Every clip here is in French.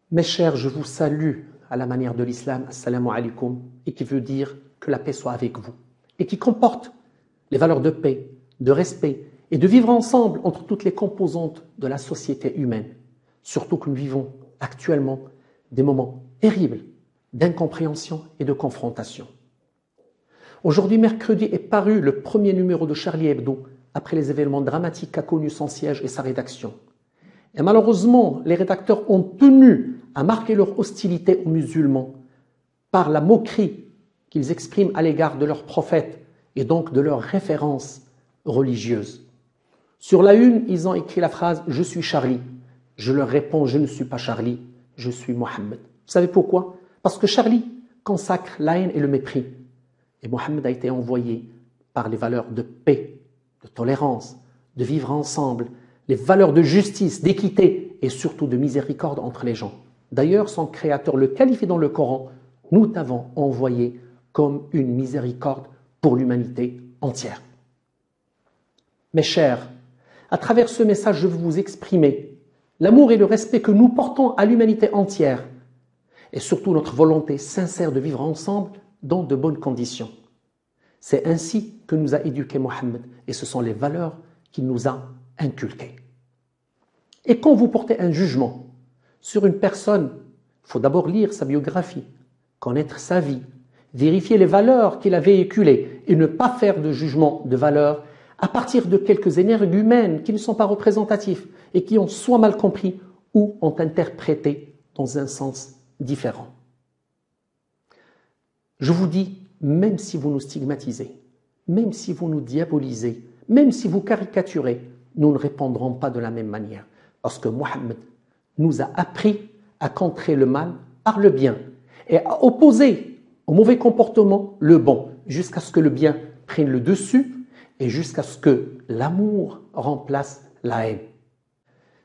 Mes chers, je vous salue à la manière de l'islam, assalamu alaikum, et qui veut dire que la paix soit avec vous, et qui comporte les valeurs de paix, de respect et de vivre ensemble entre toutes les composantes de la société humaine. Surtout que nous vivons actuellement des moments terribles d'incompréhension et de confrontation. Aujourd'hui, mercredi, est paru le premier numéro de Charlie Hebdo après les événements dramatiques qu'a connu son siège et sa rédaction. Et malheureusement, les rédacteurs ont tenu à marquer leur hostilité aux musulmans par la moquerie qu'ils expriment à l'égard de leurs prophètes et donc de leurs références religieuses. Sur la une, ils ont écrit la phrase « Je suis Charlie ». Je leur réponds « Je ne suis pas Charlie, je suis Mohammed ». Vous savez pourquoi? Parce que Charlie consacre la haine et le mépris. Et Mohammed a été envoyé par les valeurs de paix, de tolérance, de vivre ensemble, les valeurs de justice, d'équité et surtout de miséricorde entre les gens. D'ailleurs, son créateur le qualifie dans le Coran, nous t'avons envoyé comme une miséricorde pour l'humanité entière. Mes chers, à travers ce message, je veux vous exprimer l'amour et le respect que nous portons à l'humanité entière et surtout notre volonté sincère de vivre ensemble dans de bonnes conditions. C'est ainsi que nous a éduqués Mohammed et ce sont les valeurs qu'il nous a inculquées. Et quand vous portez un jugement sur une personne, il faut d'abord lire sa biographie, connaître sa vie, vérifier les valeurs qu'il a véhiculées et ne pas faire de jugement de valeur à partir de quelques énergumènes qui ne sont pas représentatifs et qui ont soit mal compris ou ont interprété dans un sens différent. Je vous dis, même si vous nous stigmatisez, même si vous nous diabolisez, même si vous caricaturez, nous ne répondrons pas de la même manière. Parce que Mohammed nous a appris à contrer le mal par le bien et à opposer au mauvais comportement le bon, jusqu'à ce que le bien prenne le dessus et jusqu'à ce que l'amour remplace la haine.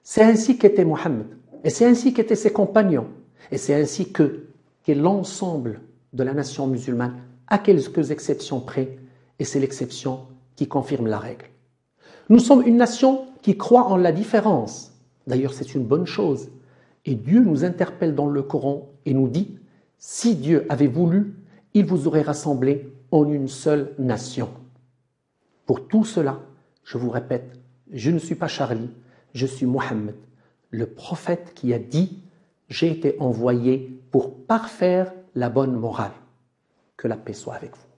C'est ainsi qu'était Mohammed, et c'est ainsi qu'étaient ses compagnons, et c'est ainsi qu'est l'ensemble de la nation musulmane, à quelques exceptions près, et c'est l'exception qui confirme la règle. Nous sommes une nation qui croit en la différence. D'ailleurs, c'est une bonne chose. Et Dieu nous interpelle dans le Coran et nous dit « Si Dieu avait voulu, il vous aurait rassemblés en une seule nation. » Pour tout cela, je vous répète, je ne suis pas Charlie, je suis Mohammed, le prophète qui a dit « J'ai été envoyé pour parfaire la bonne morale. » Que la paix soit avec vous.